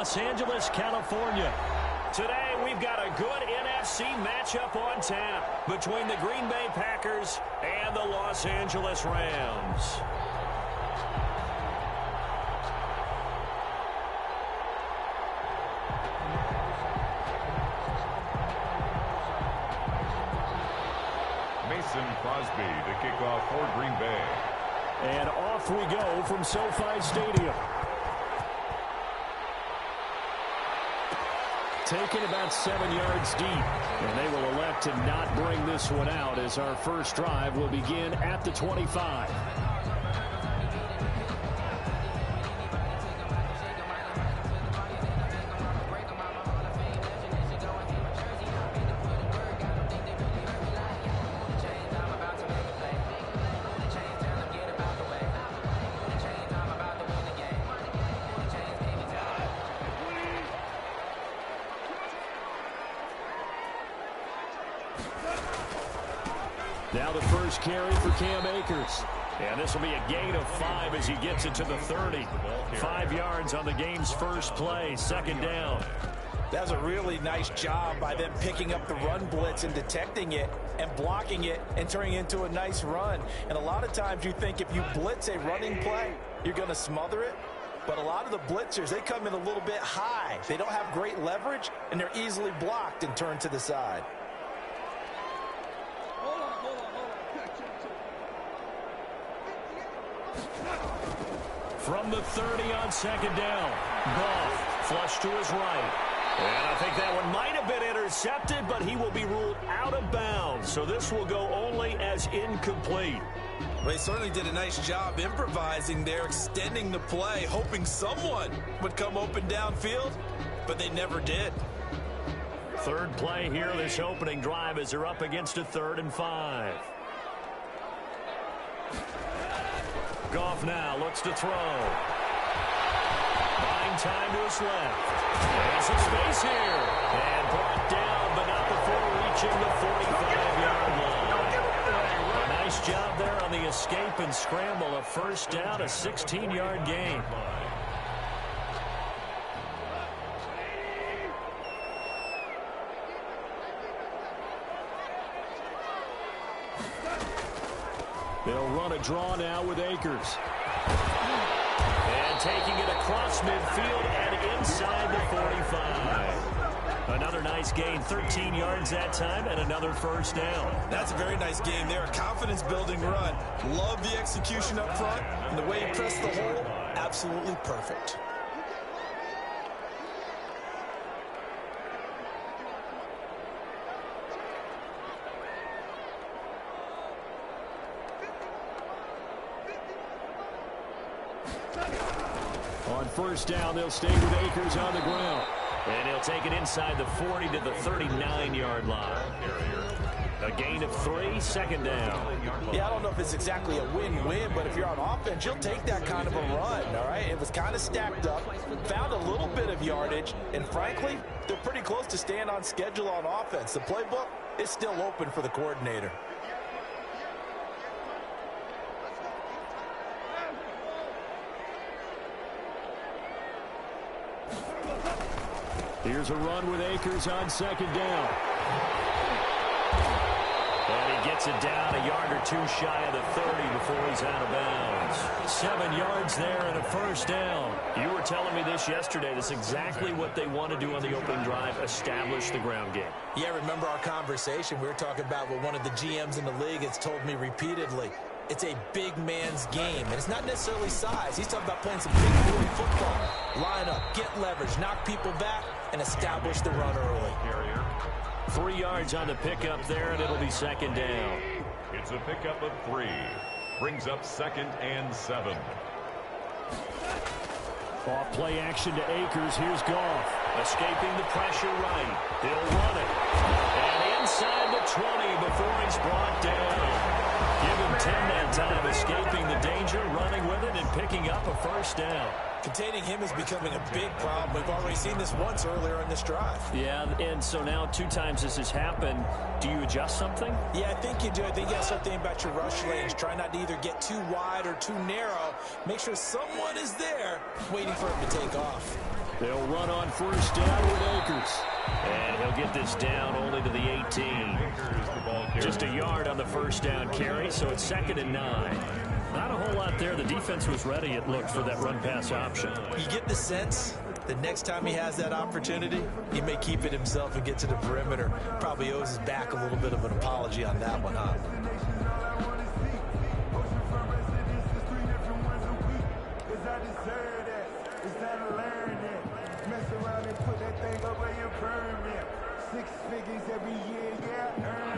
Los Angeles, California. Today, we've got a good NFC matchup on tap between the Green Bay Packers and the Los Angeles Rams. Mason Crosby to kick off for Green Bay. And off we go from SoFi Stadium. Taken about 7 yards deep. And they will elect to not bring this one out as our first drive will begin at the 25. Now the first carry for Cam Akers. And this will be a gain of 5 as he gets it to the 30. 5 yards on the game's first play, second down. That was a really nice job by them picking up the run blitz and detecting it and blocking it and turning it into a nice run. And a lot of times you think if you blitz a running play, you're going to smother it. But a lot of the blitzers, they come in a little bit high. They don't have great leverage, and they're easily blocked and turned to the side. From the 30 on second down, Goff flush to his right. And I think that one might have been intercepted, but he will be ruled out of bounds. So this will go only as incomplete. Well, they certainly did a nice job improvising there, extending the play, hoping someone would come open downfield, but they never did. Third play here, this opening drive as they're up against a 3rd and 5. Goff now looks to throw. Buying time to his left. There's some space here. And brought down, but not before reaching the 45-yard line. A nice job there on the escape and scramble. A first down, a 16-yard gain. They'll run a draw now with Akers. And taking it across midfield and inside the 45. Another nice gain, 13 yards that time, and another first down. That's a very nice game there, a confidence-building run. Love the execution up front, and the way he pressed the hole, absolutely perfect. On first down, they'll stay with Akers on the ground. And he'll take it inside the 40 to the 39-yard line. A gain of 3, second down. Yeah, I don't know if it's exactly a win-win, but if you're on offense, you'll take that kind of a run, all right? It was kind of stacked up, found a little bit of yardage, and frankly, they're pretty close to staying on schedule on offense. The playbook is still open for the coordinator. Here's a run with Akers on second down. And he gets it down a yard or 2 shy of the 30 before he's out of bounds. 7 yards there and a first down. You were telling me this yesterday. That's exactly what they want to do on the opening drive, establish the ground game. Yeah, remember our conversation? We were talking about what one of the GMs in the league has told me repeatedly. It's a big man's game, and it's not necessarily size. He's talking about playing some big boy football. Line up, get leverage, knock people back, and establish the run early. 3 yards on the pickup there, and it'll be second down. It's a pickup of 3. Brings up 2nd and 7. Off play action to Akers. Here's Goff. Escaping the pressure right. He'll run it. And inside the 20 before he's brought down. Give him 10 that time, escaping the danger, running with it, and picking up a first down. Containing him is becoming a big problem. We've already seen this once earlier in this drive. Yeah, and so now 2 times this has happened. Do you adjust something? Yeah, I think you do. I think you have something about your rush lanes. Try not to either get too wide or too narrow. Make sure someone is there waiting for him to take off. They'll run on first down with Akers. And he'll get this down only to the 18. Just a yard on the first down carry, so it's 2nd and 9. Not a whole lot there. The defense was ready, it looked, for that run-pass option. You get the sense the next time he has that opportunity, he may keep it himself and get to the perimeter. Probably owes his back a little bit of an apology on that one, huh?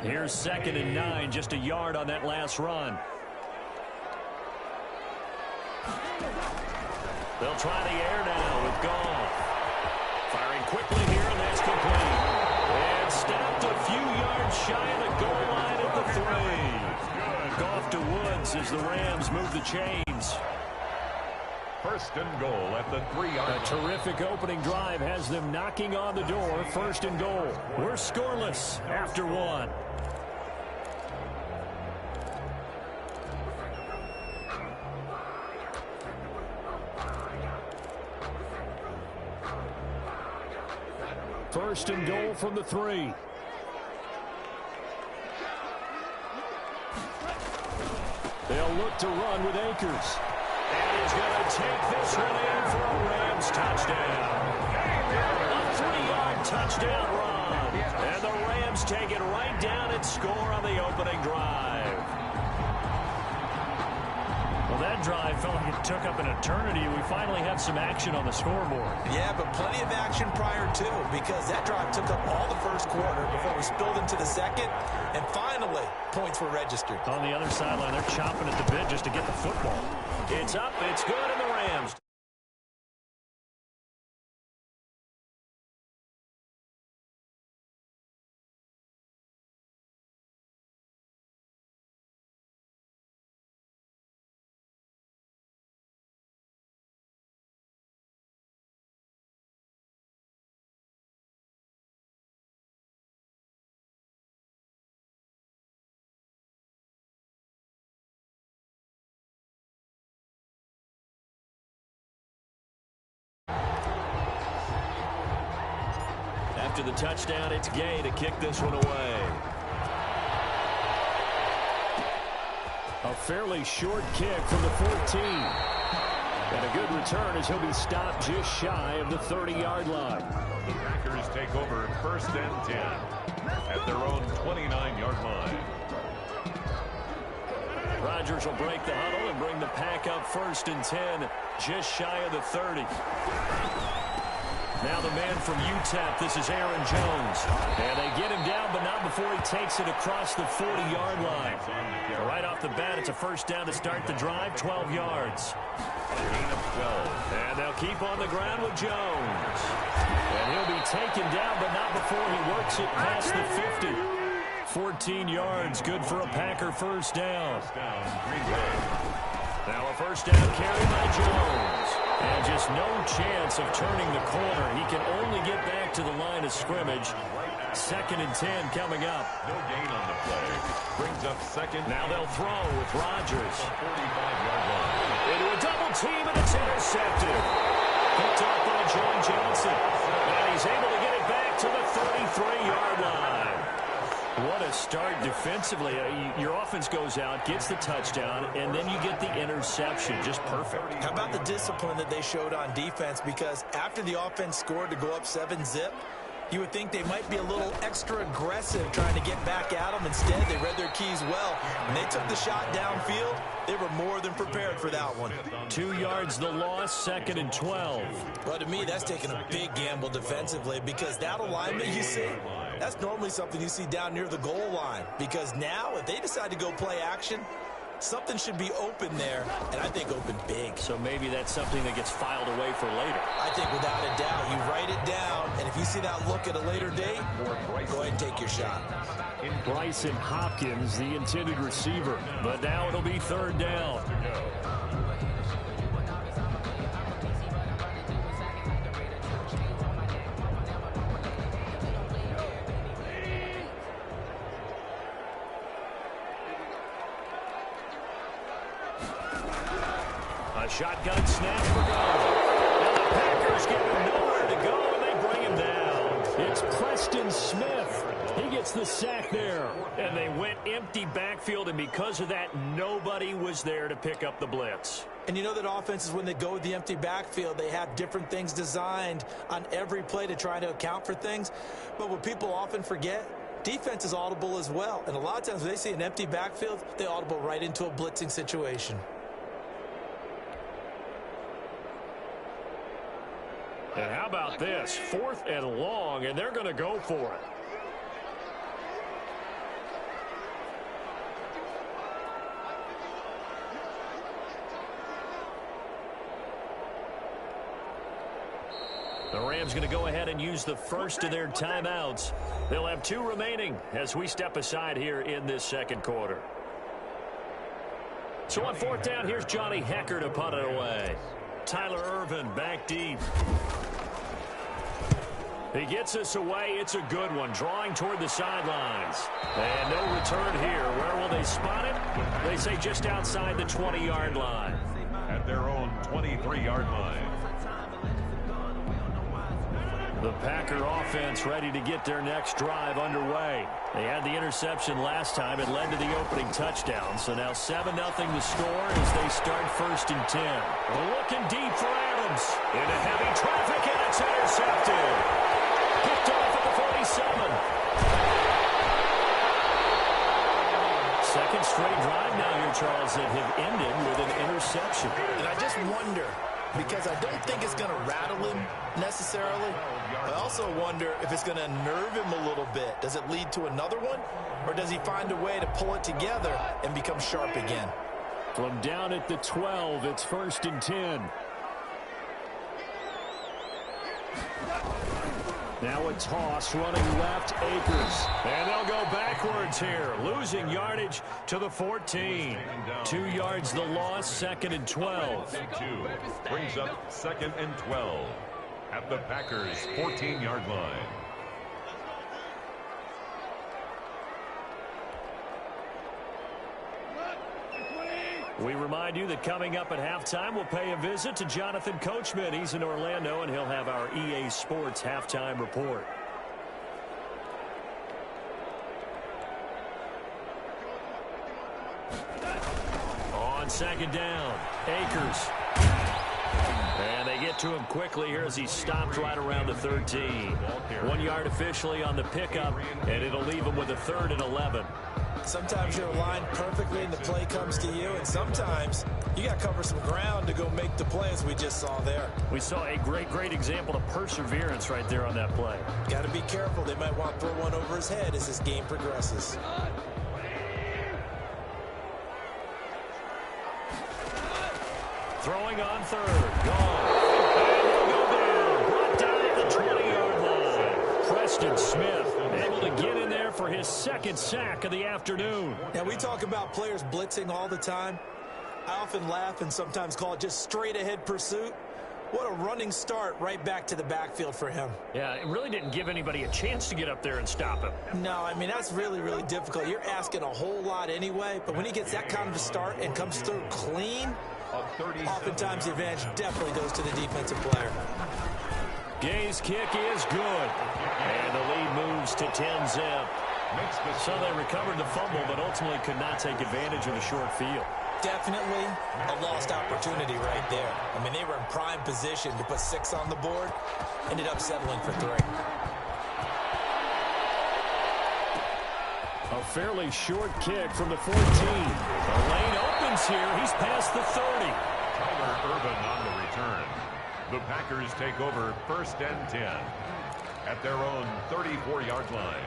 Here's 2nd and 9, just a yard on that last run. They'll try the air now with Goff. Firing quickly here, and that's complete. And stopped a few yards shy of the goal line at the 3. Goff to Woods as the Rams move the chains. 1st and goal at the 3-yard line. A terrific opening drive has them knocking on the door. 1st and goal. We're scoreless after 1. First and goal from the 3. They'll look to run with Akers. And he's going to take this one in for a Rams touchdown. A 3-yard touchdown run. And the Rams take it right down and score on the opening drive. Well, that drive felt like it took up an eternity. We finally have some action on the scoreboard. Yeah, but plenty of action prior to, because that drive took up all the first quarter before we spilled into the second, and finally, points were registered. On the other sideline, they're chomping at the bit just to get the football. It's up, it's good, and the Rams. After the touchdown, it's Gay to kick this one away. A fairly short kick from the 14. And a good return as he'll be stopped just shy of the 30-yard line. The Packers take over 1st and 10 at their own 29-yard line. Rodgers will break the huddle and bring the pack up 1st and 10, just shy of the 30. Now the man from UTEP, this is Aaron Jones. And they get him down, but not before he takes it across the 40-yard line. Right off the bat, it's a first down to start the drive, 12 yards. Gain of 12. And they'll keep on the ground with Jones. And he'll be taken down, but not before he works it past the 50. 14 yards, good for a Packer first down. Now a first down carry by Jones. And just no chance of turning the corner. He can only get back to the line of scrimmage. 2nd and 10 coming up. No gain on the play. Brings up 2nd. Now they'll throw with Rodgers. 45-yard line. Into a double team, and it's intercepted. Picked up by John Johnson. And he's able to get it back to the 33-yard line. What a start defensively. Your offense goes out, gets the touchdown, and then you get the interception. Just perfect. How about the discipline that they showed on defense? Because after the offense scored to go up 7-zip, you would think they might be a little extra aggressive trying to get back at them. Instead, they read their keys well. When they took the shot downfield, they were more than prepared for that one. 2 yards the loss, 2nd and 12. Well, to me, that's taking a big gamble defensively, because that alignment you see, that's normally something you see down near the goal line. Because now, if they decide to go play action, something should be open there, and I think open big. So maybe that's something that gets filed away for later. I think without a doubt, you write it down, and if you see that look at a later date, go ahead and take your shot. Bryson Hopkins, the intended receiver, but now it'll be 3rd down. A shotgun snap for Goff. And the Packers give him nowhere Preston Smith. He gets the sack there. And they went empty backfield, and because of that, nobody was there to pick up the blitz. And you know that offenses, when they go with the empty backfield, they have different things designed on every play to try to account for things. But what people often forget, defense is audible as well. And a lot of times when they see an empty backfield, they audible right into a blitzing situation. And how about this? 4th and long, and they're going to go for it. The Rams going to go ahead and use the first of their timeouts. They'll have 2 remaining as we step aside here in this second quarter. So on 4th down, here's Johnny Hecker to punt it away. Tyler Irvin back deep. He gets us away. It's a good one. Drawing toward the sidelines. And no return here. Where will they spot it? They say just outside the 20-yard line. At their own 23-yard line. The Packer offense ready to get their next drive underway. They had the interception last time. It led to the opening touchdown. So now 7-0 the score as they start 1st and 10. Looking deep for Adams. Into heavy traffic, and it's intercepted. Picked off at the 47. Second straight drive now here, Charles, that have ended with an interception. And I just wonder, because I don't think it's going to rattle him necessarily. I also wonder if it's going to nerve him a little bit. Does it lead to another one? Or does he find a way to pull it together and become sharp again? From down at the 12, it's 1st and 10. Now a toss running left, Akers. And they'll go backwards here, losing yardage to the 14. 2 yards the loss, 2nd and 12. Brings up 2nd and 12 at the Packers' 14-yard line. We remind you that coming up at halftime, we'll pay a visit to Jonathan Coachman. He's in Orlando, and he'll have our EA Sports halftime report. On 2nd down, Akers. And they get to him quickly here as he stopped right around the 13. 1 yard officially on the pickup, and it'll leave him with a 3rd and 11. Sometimes you're aligned perfectly and the play comes to you, and sometimes you got to cover some ground to go make the play, as we just saw there. We saw a great example of perseverance right there on that play. Got to be careful. They might want to throw one over his head as this game progresses. Throwing on 3rd. Gone. And they'll go down. Brought down at the 20-yard line. Preston Smith able to get in there for his 2nd sack of the afternoon. Now, we talk about players blitzing all the time. I often laugh and sometimes call it just straight-ahead pursuit. What a running start right back to the backfield for him. Yeah, it really didn't give anybody a chance to get up there and stop him. No, I mean, that's really difficult. You're asking a whole lot anyway, but when he gets that kind of a start and comes through clean, oftentimes the advantage definitely goes to the defensive player. Gay's kick is good. And the lead moves to 10-zip. So they recovered the fumble, but ultimately could not take advantage of the short field. Definitely a lost opportunity right there. I mean, they were in prime position to put 6 on the board. Ended up settling for 3. A fairly short kick from the 14. The lane opens here. He's past the 30. Tyler Irvin on the return. The Packers take over 1st and 10 at their own 34-yard line.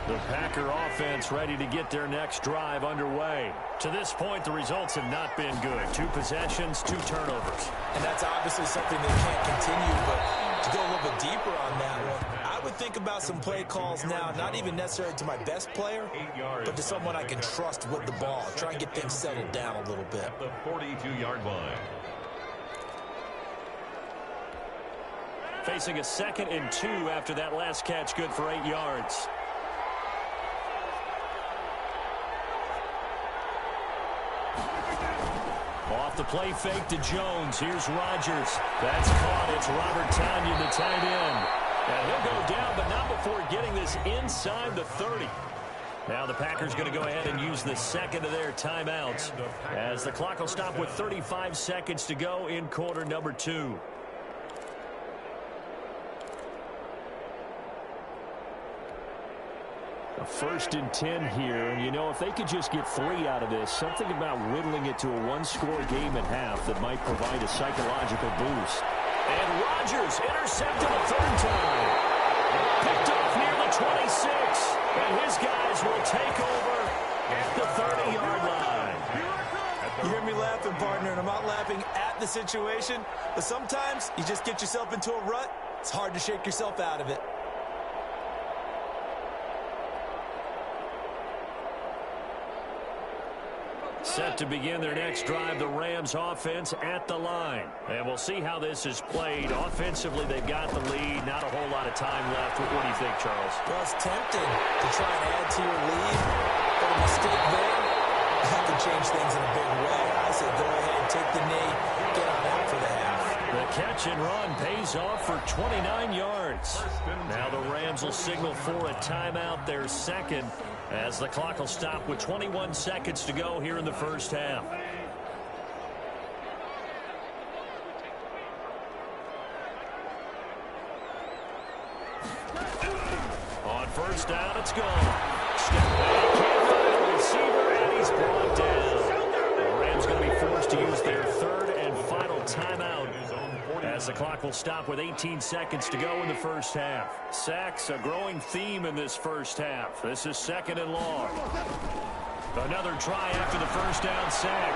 The Packer offense ready to get their next drive underway. To this point, the results have not been good. 2 possessions, 2 turnovers. And that's obviously something they can't continue, but to go a little bit deeper on that one, I would think about some play calls now, not even necessarily to my best player, but to someone I can trust with the ball. Try and get things settled down a little bit. At the 42-yard line. Facing a 2nd and 2 after that last catch, good for 8 yards. off the play fake to Jones. Here's Rodgers. That's caught. It's Robert Tonyan, the tight end. And he'll go down, but not before getting this inside the 30. Now the Packers going to go ahead and use the second of their timeouts as the clock will stop with 35 seconds to go in quarter number 2. A 1st and 10 here. And, you know, if they could just get 3 out of this, something about whittling it to a one-score game at half that might provide a psychological boost. And Rodgers intercepted a 3rd time. Picked off near the 26. And his guys will take over at the 30-yard line. You hear me laughing, partner, and I'm not laughing at the situation, but sometimes you just get yourself into a rut. It's hard to shake yourself out of it. Set to begin their next drive, the Rams offense at the line. And we'll see how this is played. Offensively, they've got the lead. Not a whole lot of time left. What do you think, Charles? Well, it's tempting to try and add to your lead, but a mistake there, that can change things in a big way. I say go ahead, take the knee, get on out for the half. The catch and run pays off for 29 yards. Now the Rams will signal for a timeout, their second, as the clock will stop with 21 seconds to go here in the first half. On first down, it's gone. Step back, can't find a receiver, and he's brought down. The Rams going to be forced to use their 3rd and final timeout as the clock will stop with 18 seconds to go in the first half. Sacks, a growing theme in this first half. This is 2nd and long. Another try after the first down sack.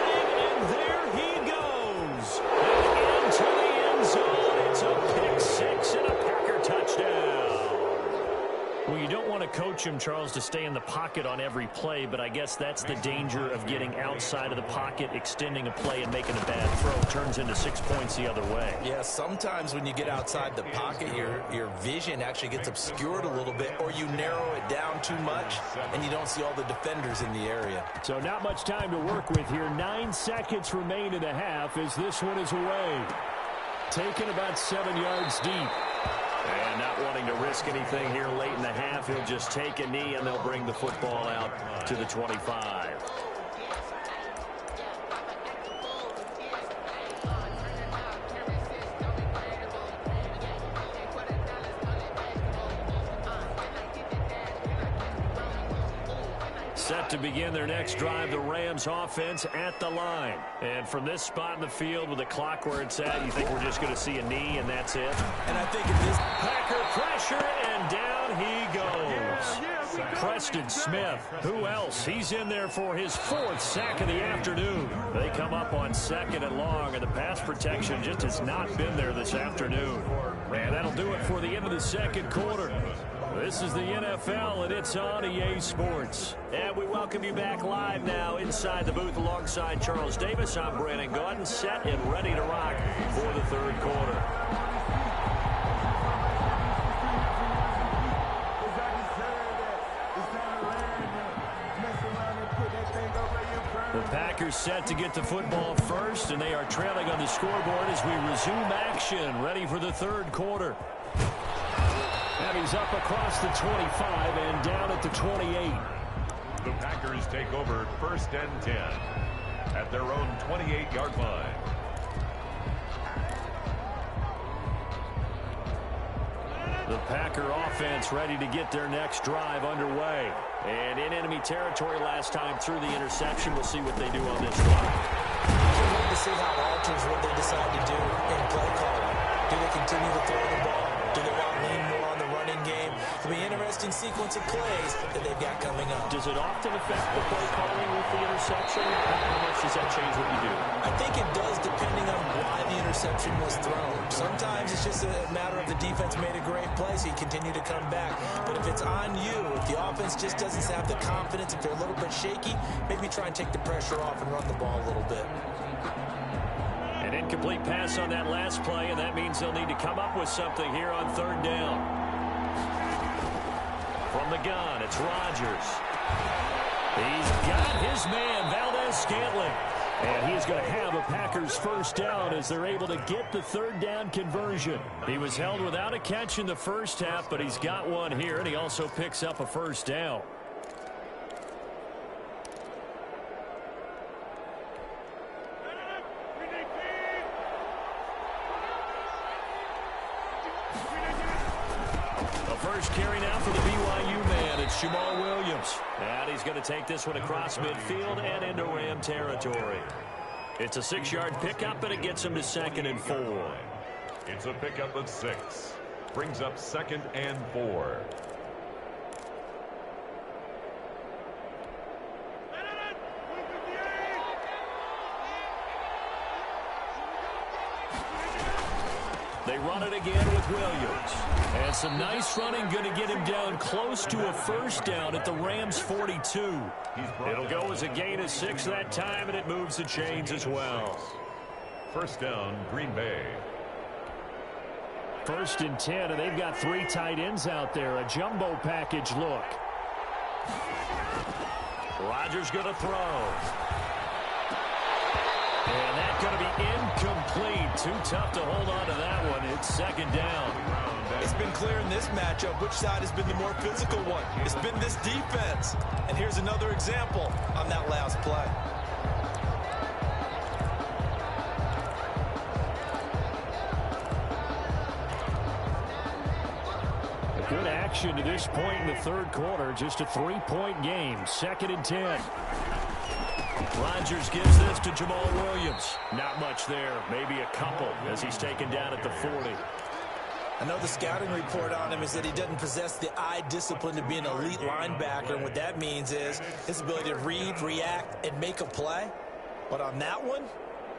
And there he goes. And into the end zone. It's a pick 6 and a Packer touchdown. Well, you don't want to coach him, Charles, to stay in the pocket on every play, but I guess that's the danger of getting outside of the pocket, extending a play and making a bad throw. Turns into 6 points the other way. Yeah, sometimes when you get outside the pocket, your vision actually gets obscured a little bit, or you narrow it down too much, and you don't see all the defenders in the area. So not much time to work with here. 9 seconds remain in the half as this one is away. Taken about 7 yards deep. And not wanting to risk anything here late in the half, he'll just take a knee and they'll bring the football out to the 25. Set to begin their next drive, the Rams offense at the line. And from this spot in the field with the clock where it's at, you think we're just going to see a knee and that's it? And I think if this Packer pressure, and down he goes. Preston Smith, who else? He's in there for his 4th sack of the afternoon. They come up on 2nd and long, and the pass protection just has not been there this afternoon. Man, that'll do it for the end of the 2nd quarter. This is the NFL, and it's on EA Sports. And we welcome you back live now inside the booth alongside Charles Davis. I'm Brandon Gaudin, set and ready to rock for the 3rd quarter. The Packers set to get the football first, and they are trailing on the scoreboard as we resume action, ready for the 3rd quarter. And he's up across the 25 and down at the 28. The Packers take over 1st and 10 at their own 28-yard line. The Packer offense ready to get their next drive underway. And in enemy territory last time through the interception. We'll see what they do on this drive. can't wait to see how it alters what they decide to do in play calling. Do they continue to throw the ball? Do they want to lean more on the running game? It'll be an interesting sequence of plays that they've got coming up. Does it often affect the play calling with the interception? How much does that change what you do? I think it does, depending on why the interception was thrown. Sometimes it's just a matter of the defense made a great play, so you continue to come back. But if it's on you, if the offense just doesn't have the confidence, if they're a little bit shaky, maybe try and take the pressure off and run the ball a little bit. An incomplete pass on that last play, and that means they'll need to come up with something here on 3rd down. From the gun, it's Rodgers. He's got his man, Valdez-Scantling. And he's going to have a Packers first down as they're able to get the third down conversion. He was held without a catch in the first half, but he's got one here, and he also picks up a first down. The first carry now for the BYU man. It's Jamal Williams. And he's going to take this one across midfield and into Ram territory. It's a 6-yard pickup, and it gets him to 2nd and 4. It's a pickup of 6. Brings up 2nd and 4. They run it again with Williams. And some nice running, going to get him down close to a first down at the Rams' 42. It'll go as a gain of 6 that time, and it moves the chains as well. First down, Green Bay. 1st and 10, and they've got 3 tight ends out there. A jumbo package look. Rodgers going to throw. And that's going to be incomplete. Too tough to hold on to that one. It's 2nd down. It's been clear in this matchup which side has been the more physical one. It's been this defense. And here's another example on that last play. Good action to this point in the third quarter. Just a 3-point game. 2nd and 10. Rodgers gives this to Jamal Williams. Not much there. Maybe a couple as he's taken down at the 40. I know the scouting report on him is that he doesn't possess the eye discipline to be an elite linebacker. And what that means is his ability to read, react, and make a play. But on that one,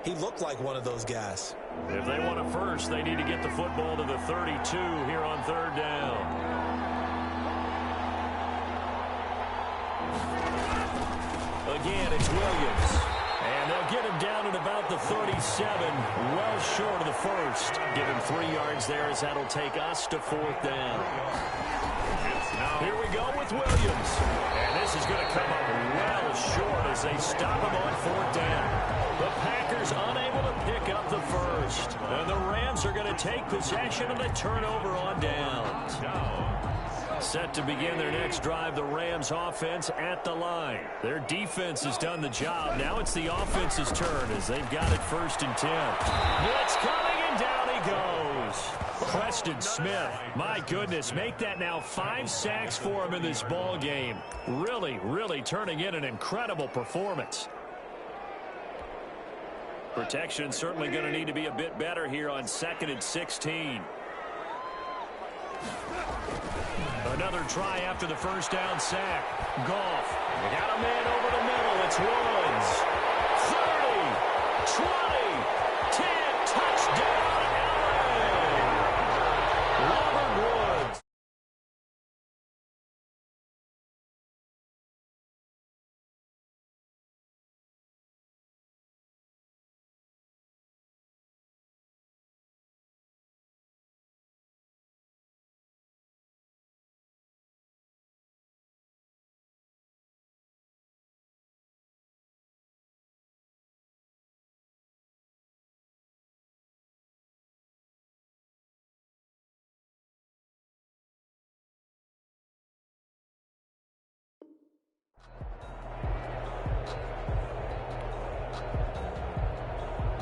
he looked like one of those guys. If they want a first, they need to get the football to the 32 here on 3rd down. Again, it's Williams. And they'll get him down at about the 37, well short of the first. Give him 3 yards there as that'll take us to 4th down. Here we go with Williams. And this is going to come up well short as they stop him on 4th down. The Packers unable to pick up the first. And the Rams are going to take possession of the turnover on downs. Set to begin their next drive, the Rams offense at the line. Their defense has done the job. Now it's the offense's turn as they've got it 1st and 10. Blitz coming, and down he goes. Preston Smith, my goodness, make that now 5 sacks for him in this ball game. Really turning in an incredible performance. Protection certainly going to need to be a bit better here on 2nd and 16. Another try after the first down sack. Goff. We got a man over the middle. It's Woods. 30, 20, 10, touchdown, LA. Robert Woods.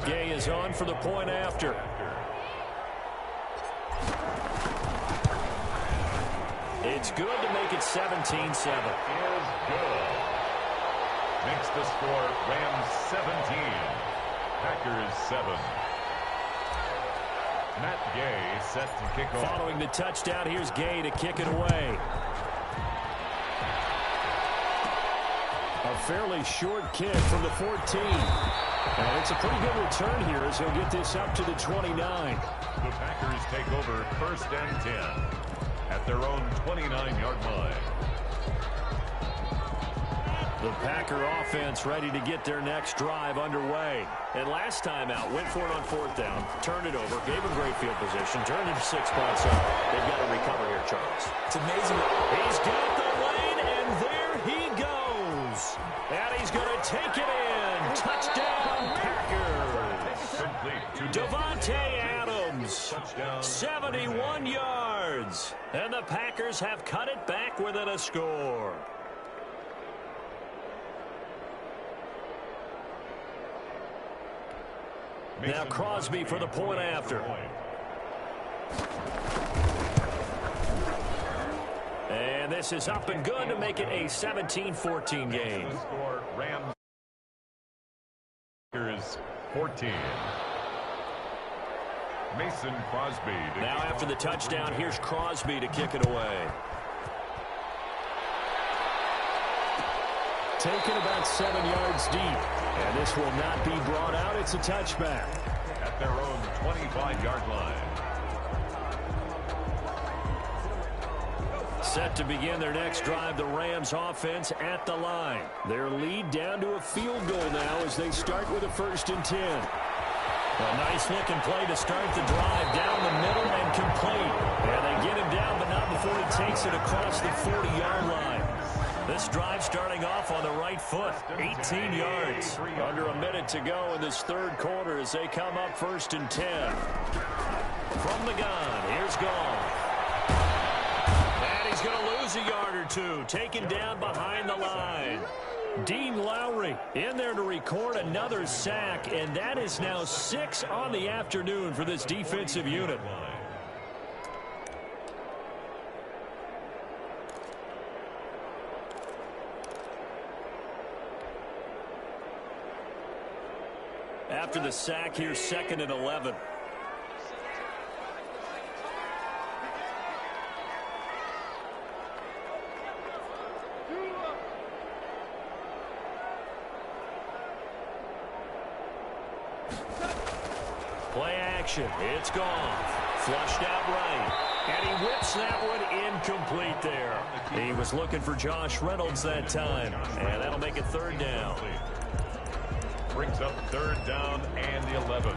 Gay is on for the point after. It's good to make it 17-7. Is good. Makes the score Rams 17, Packers 7. Matt Gay set to kick off. Following the touchdown, here's Gay to kick it away. A fairly short kick from the 14. And it's a pretty good return here as he'll get this up to the 29. The Packers take over 1st and 10 at their own 29-yard line. The Packer offense ready to get their next drive underway. And last time out, went for it on 4th down, turned it over, gave him great field position, turned it 6 points up. They've got to recover here, Charles. It's amazing. He's got the lane, and there he goes. take it in. Touchdown, Packers. Davante Adams, 71 yards. And the Packers have cut it back within a score. Now Crosby for the point after. And this is up and good to make it a 17-14 game. Rams 14. Mason Crosby. Now after the touchdown, here's Crosby to kick it away. Taken about 7 yards deep. And this will not be brought out. It's a touchback. At their own 25-yard line. Set to begin their next drive, the Rams offense at the line. Their lead down to a field goal now as they start with a 1st and 10. A nice-looking play to start the drive down the middle and complete. And they get him down, but not before he takes it across the 40-yard line. This drive starting off on the right foot, 18 yards. Under a minute to go in this 3rd quarter as they come up 1st and 10. From the gun, here's Goff. And he's going to lose a yard or two, taken down behind the line. Dean Lowry in there to record another sack, and that is now 6 on the afternoon for this defensive unit. After the sack, here's 2nd and 11. Play action. It's gone. Flushed out right. And he whips that one incomplete there. He was looking for Josh Reynolds that time. And that'll make it 3rd down. Brings up 3rd down and the 11.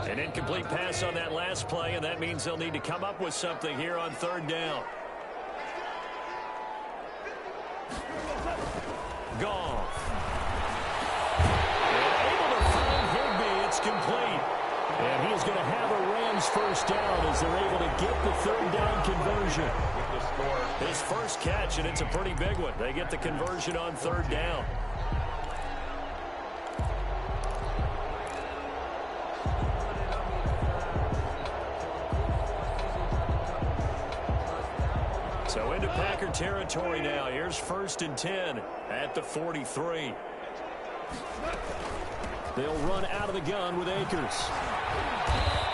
An incomplete pass on that last play, and that means they'll need to come up with something here on 3rd down. Goff. And able to find Higbee. It's complete. And he's going to have a Rams 1st down as they're able to get the 3rd down conversion. With the score. His first catch, and it's a pretty big one. They get the conversion on 3rd down. So into Packer territory now. Here's 1st and 10 at the 43. They'll run out of the gun with Akers.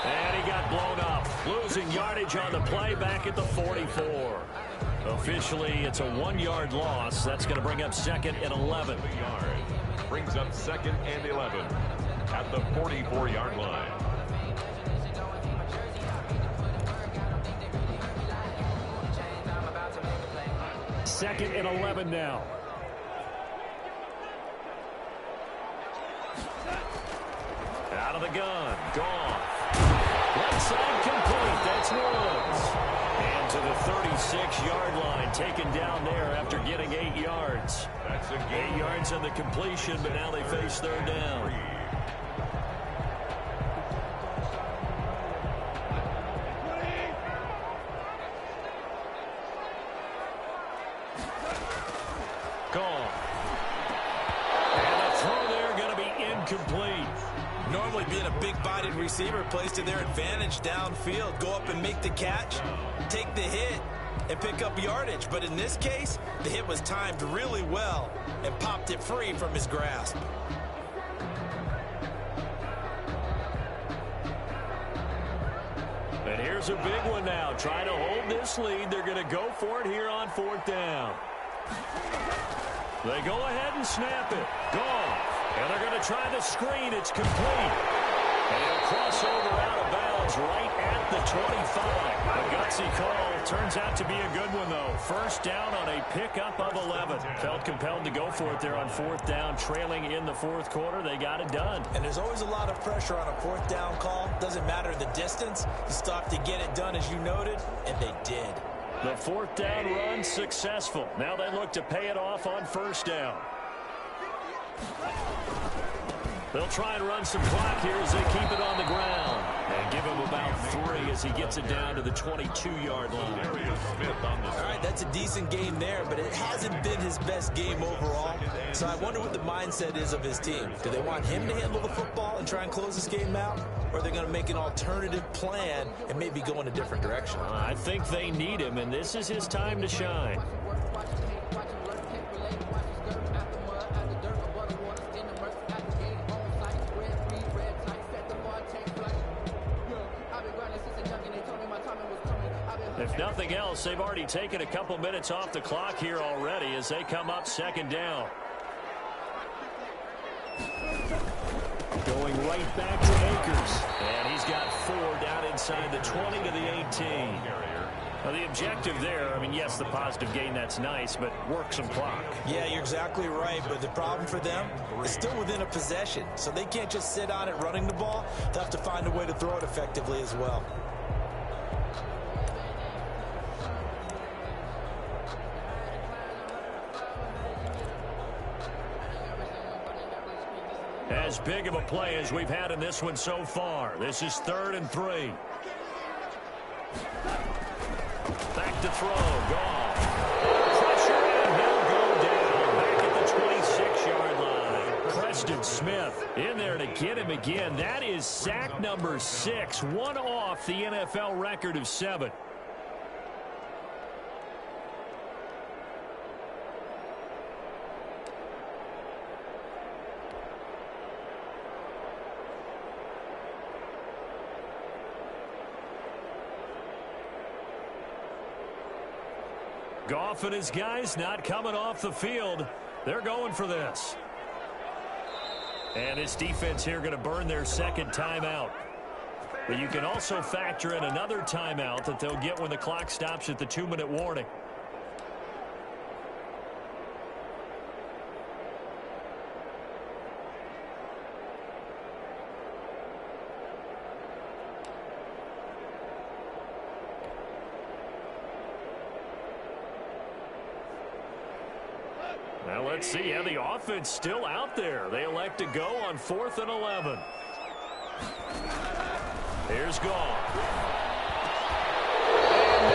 And he got blown up. Losing yardage on the play back at the 44. Officially, it's a 1-yard loss. That's going to bring up 2nd and 11. Brings up 2nd and 11 at the 44-yard line. 2nd and 11 now. Out of the gun. Gone. Right side complete. That's Woods. And to the 36-yard line. Taken down there after getting 8 yards. That's a 8 yards on the completion, but now they face 3rd down. Gone. And the throw there going to be incomplete. Normally being a big-bodied receiver plays to their advantage downfield. Go up and make the catch, take the hit, and pick up yardage. But in this case, the hit was timed really well and popped it free from his grasp. And here's a big one now. Trying to hold this lead. They're going to go for it here on 4th down. They go ahead and snap it. Goff. And they're going to try the screen. It's complete. And he'll cross over out of bounds right at the 25. A gutsy call. Turns out to be a good one, though. First down on a pickup of 11. Felt compelled to go for it there on fourth down, trailing in the fourth quarter. They got it done. And there's always a lot of pressure on a fourth down call. Doesn't matter the distance. You stop to get it done, as you noted, and they did. The fourth down run successful. Now they look to pay it off on first down. They'll try and run some clock here as they keep it on the ground. And give him about 3 as he gets it down to the 22-yard line. All right, that's a decent game there, but it hasn't been his best game overall. So I wonder what the mindset is of his team. Do they want him to handle the football and try and close this game out? Or are they going to make an alternative plan and maybe go in a different direction? I think they need him, and this is his time to shine. If nothing else, they've already taken a couple minutes off the clock here already as they come up second down. Going right back to Akers. And he's got 4 down inside the 20 to the 18. Now, the objective there, I mean, yes, the positive gain, that's nice, but work some clock. Yeah, you're exactly right, but the problem for them is still within a possession, so they can't just sit on it running the ball. They'll have to find a way to throw it effectively as well. As big of a play as we've had in this one so far. This is 3rd and 3. Back to throw. Goff. Pressure, and he'll go down. Back at the 26-yard line. Preston Smith in there to get him again. That is sack number 6. One off the NFL record of 7. Goff and his guys not coming off the field. They're going for this. And his defense here going to burn their second timeout. But you can also factor in another timeout that they'll get when the clock stops at the 2-minute warning. Now let's see how the offense still out there. They elect to go on 4th and 11. Here's Goff. And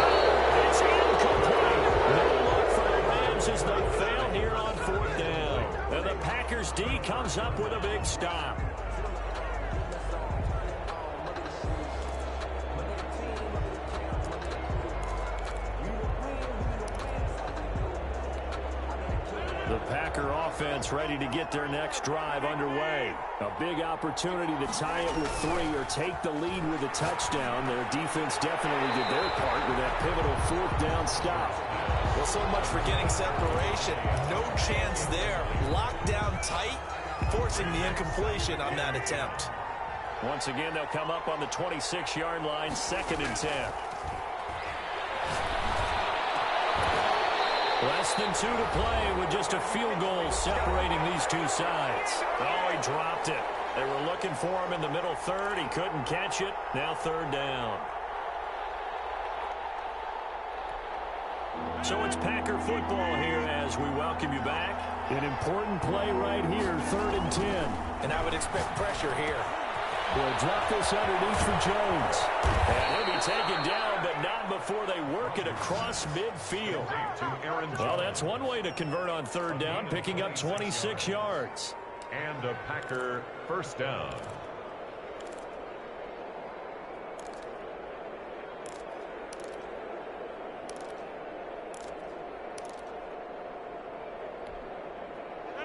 it's incomplete. No luck for the Rams as they fail here on 4th down. And the Packers D comes up with a big stop. The Packer offense ready to get their next drive underway. A big opportunity to tie it with 3 or take the lead with a touchdown. Their defense definitely did their part with that pivotal 4th down stop. Well, so much for getting separation. No chance there. Locked down tight, forcing the incompletion on that attempt. Once again, they'll come up on the 26-yard line, 2nd and 10. Less than 2 to play with just a field goal separating these two sides. Oh, he dropped it. They were looking for him in the middle 3rd. He couldn't catch it. Now 3rd down. So it's Packer football here as we welcome you back. An important play right here, 3rd and 10. And I would expect pressure here. We'll drop this underneath for Jones. And he'll be taken down, but not before they work it across midfield. Well, that's one way to convert on 3rd down, picking up 26 yards. And a Packer first down.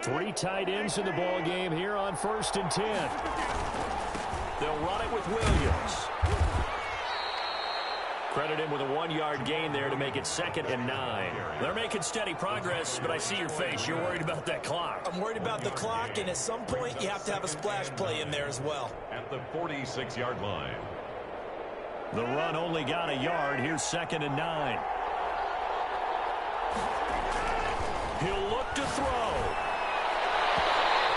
Three tight ends in the ball game here on 1st and 10. They'll run it with Williams. Credit him with a 1-yard gain there to make it 2nd and 9. They're making steady progress, but I see your face. You're worried about that clock. I'm worried about the clock, and at some point you have to have a splash play in there as well. At the 46-yard line. The run only got a yard. Here's 2nd and 9. He'll look to throw.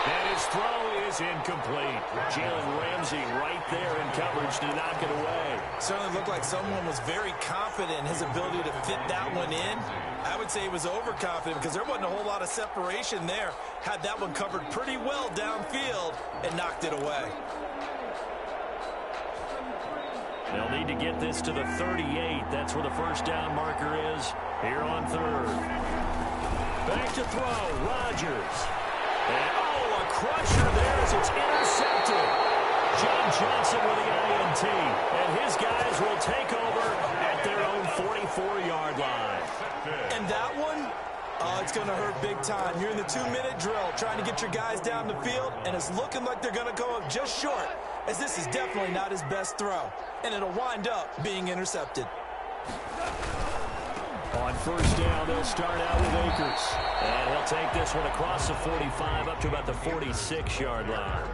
And his throw is incomplete. Jalen Ramsey right there in coverage to knock it away. Certainly looked like someone was very confident in his ability to fit that one in. I would say he was overconfident because there wasn't a whole lot of separation there. Had that one covered pretty well downfield and knocked it away. They'll need to get this to the 38. That's where the first down marker is here on 3rd. Back to throw. Rodgers. And, a crusher there as it's intercepted. John Johnson with the INT. And his guys will take over at their own 44-yard line. And that one, it's going to hurt big time. You're in the 2-minute drill trying to get your guys down the field, and it's looking like they're going to go up just short, as this is definitely not his best throw. And it'll wind up being intercepted. On first down, they'll start out with Akers. And he'll take this one across the 45 up to about the 46-yard line.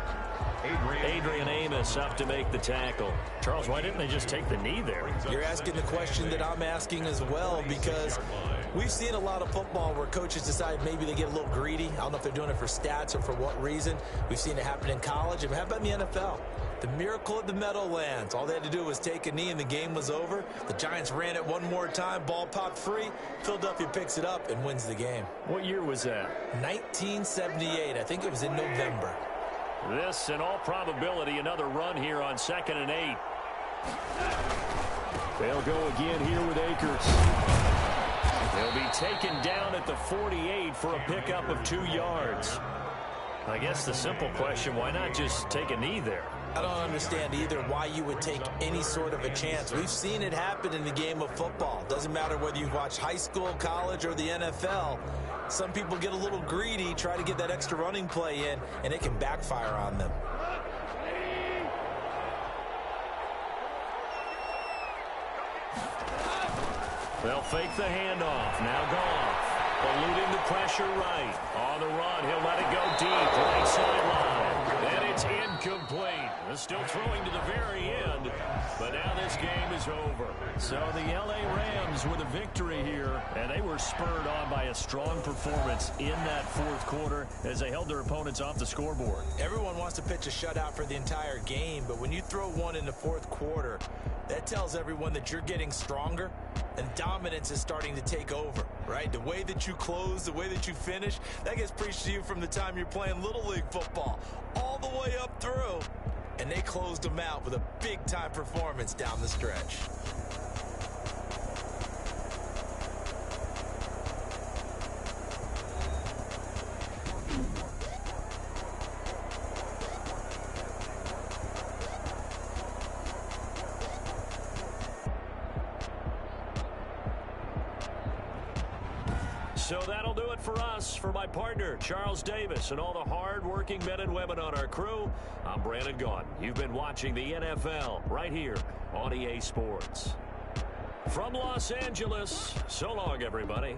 Adrian Amos up to make the tackle. Charles, why didn't they just take the knee there? You're asking the question that I'm asking as well, because we've seen a lot of football where coaches decide maybe they get a little greedy. I don't know if they're doing it for stats or for what reason. We've seen it happen in college. And how about in the NFL? The miracle of the Meadowlands. All they had to do was take a knee and the game was over. The Giants ran it one more time. Ball popped free. Philadelphia picks it up and wins the game. What year was that? 1978. I think it was in November. This, in all probability, another run here on 2nd and 8. They'll go again here with Akers. They'll be taken down at the 48 for a pickup of 2 yards. I guess the simple question, why not just take a knee there? I don't understand either why you would take any sort of a chance. We've seen it happen in the game of football. Doesn't matter whether you watch high school, college, or the NFL. Some people get a little greedy, try to get that extra running play in, and it can backfire on them. They'll fake the handoff. Now Goff. Eluding the pressure right. On the run, he'll let it go deep. Right sideline. And it's incomplete. They're still throwing to the very end. But now this game is over. So the L.A. Rams with a victory here. And they were spurred on by a strong performance in that 4th quarter as they held their opponents off the scoreboard. Everyone wants to pitch a shutout for the entire game. But when you throw one in the 4th quarter, that tells everyone that you're getting stronger and dominance is starting to take over, right? The way that you close, the way that you finish, that gets preached to you from the time you're playing Little League football all the way up through. And they closed them out with a big-time performance down the stretch. So that'll do it for us. For my partner, Charles Davis, and all the hard-working men and women on our crew, I'm Brandon Gaudin. You've been watching the NFL right here on EA Sports. From Los Angeles, so long, everybody.